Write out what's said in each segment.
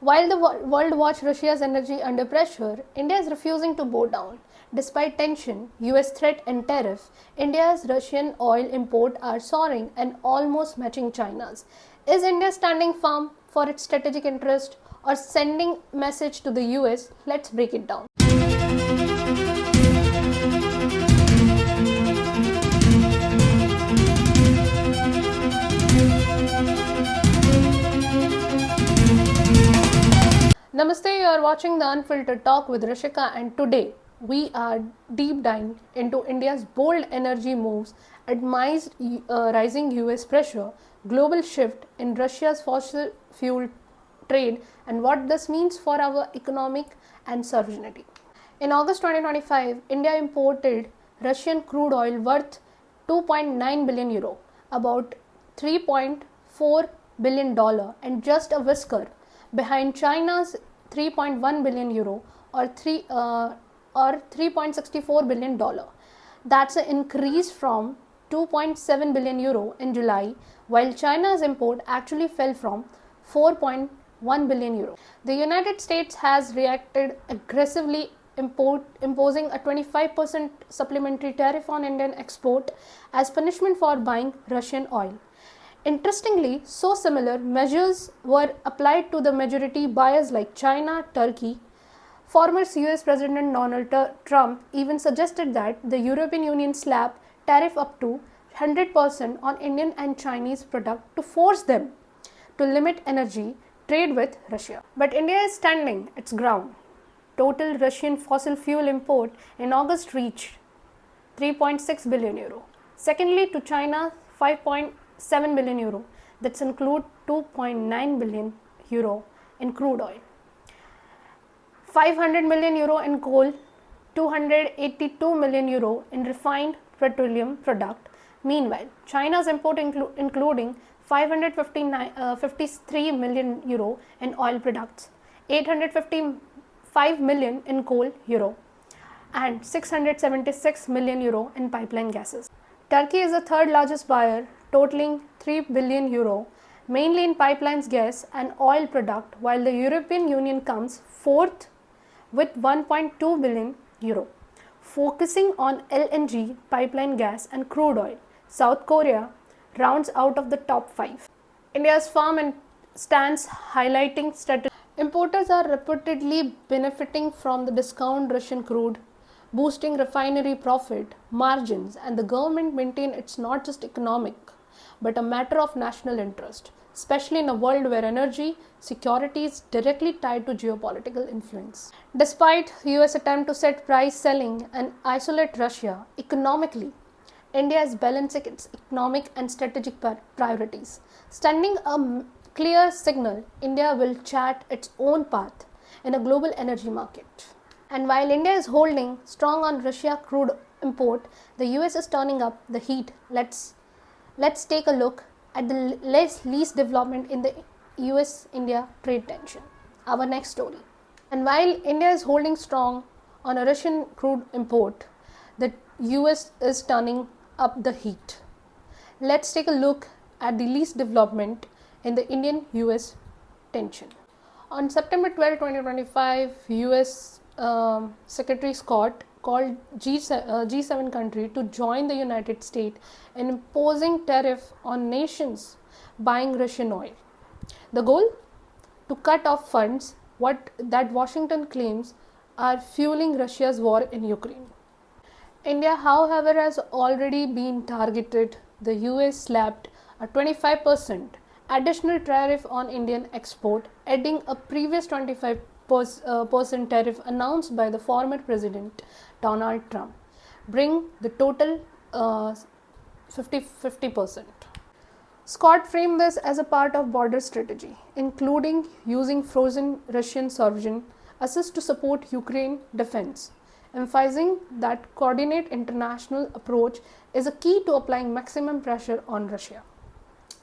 While the world watched Russia's energy under pressure, India is refusing to bow down. Despite tension, US threat and tariff, India's Russian oil import are soaring and almost matching China's. Is India standing firm for its strategic interest or sending message to the US? Let's break it down. Namaste, you are watching the Unfiltered Talk with Rishika, and today we are deep diving into India's bold energy moves amidst rising US pressure, global shift in Russia's fossil fuel trade, and what this means for our economic and sovereignty. In August 2025, India imported Russian crude oil worth 2.9 billion euro, about $3.4 billion, and just a whisker behind China's 3.1 billion euro or 3.64 billion dollar. That's an increase from 2.7 billion euro in July, while China's import actually fell from 4.1 billion euro. The United States has reacted aggressively, imposing a 25% supplementary tariff on Indian export as punishment for buying Russian oil. Interestingly, so similar measures were applied to the majority buyers like China, Turkey. Former US President Donald Trump even suggested that the European Union slap tariff up to 100% on Indian and Chinese products to force them to limit energy trade with Russia. But India is standing its ground. Total Russian fossil fuel import in August reached 3.6 billion euro. Secondly, to China, 5.7 billion euro. That's include 2.9 billion euro in crude oil, 500 million euro in coal, 282 million euro in refined petroleum product. Meanwhile, China's import including 553 million euro in oil products, 855 million in coal euro, and 676 million euro in pipeline gases. Turkey is the third largest buyer, totaling 3 billion euro, mainly in pipelines, gas and oil product, while the European Union comes fourth with 1.2 billion euro. Focusing on LNG, pipeline gas and crude oil, South Korea rounds out of the top 5. India's firm stance highlighting strategy. Importers are reportedly benefiting from the discount Russian crude, boosting refinery profit margins, and the government maintain it's not just economic but a matter of national interest, especially in a world where energy security is directly tied to geopolitical influence. Despite US attempt to set price selling and isolate Russia economically, India is balancing its economic and strategic priorities, sending a clear signal India will chart its own path in a global energy market. And while India is holding strong on Russia crude import, the US is turning up the heat. Let's take a look at the least development in the US-India trade tension. Our next story. And while India is holding strong on a Russian crude import, the US is turning up the heat. Let's take a look at the least development in the Indian-US tension. On September 12, 2025, US Secretary Scott called G7 country to join the United States in imposing tariff on nations buying Russian oil. The goal? To cut off funds that Washington claims are fueling Russia's war in Ukraine. India, however, has already been targeted. The US slapped a 25% additional tariff on Indian export, adding a previous 25% tariff announced by the former President Donald Trump, bring the total 50%. Scott framed this as a part of border strategy, including using frozen Russian sovereign assets to support Ukraine defense, emphasizing that coordinated international approach is a key to applying maximum pressure on Russia.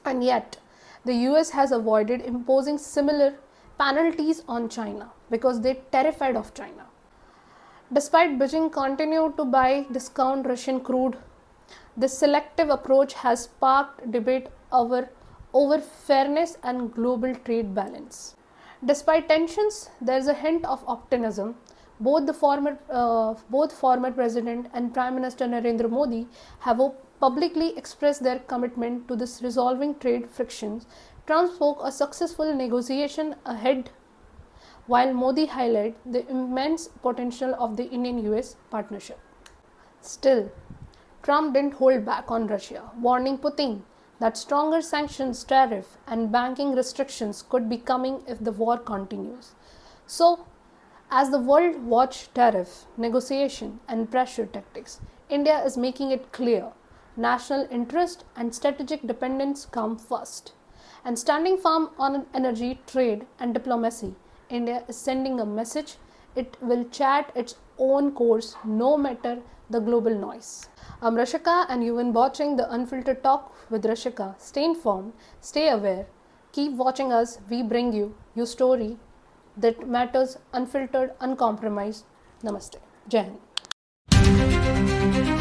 And yet, the US has avoided imposing similar penalties on China because they're terrified of China. Despite Beijing continued to buy discount Russian crude, this selective approach has sparked debate over fairness and global trade balance. Despite tensions, there is a hint of optimism. Both former President and Prime Minister Narendra Modi have publicly expressed their commitment to this resolving trade frictions. Trump spoke a successful negotiation ahead, while Modi highlighted the immense potential of the Indian-US partnership. Still, Trump didn't hold back on Russia, warning Putin that stronger sanctions, tariff, and banking restrictions could be coming if the war continues. So, as the world watches tariff, negotiation, and pressure tactics, India is making it clear national interest and strategic dependence come first. And standing firm on energy, trade, and diplomacy, India is sending a message: it will chart its own course no matter the global noise. I'm Rashika, and you've been watching the Unfiltered Talk with Rashika. Stay informed, stay aware, keep watching us. We bring you your story that matters, unfiltered, uncompromised. Namaste. Jai Hind.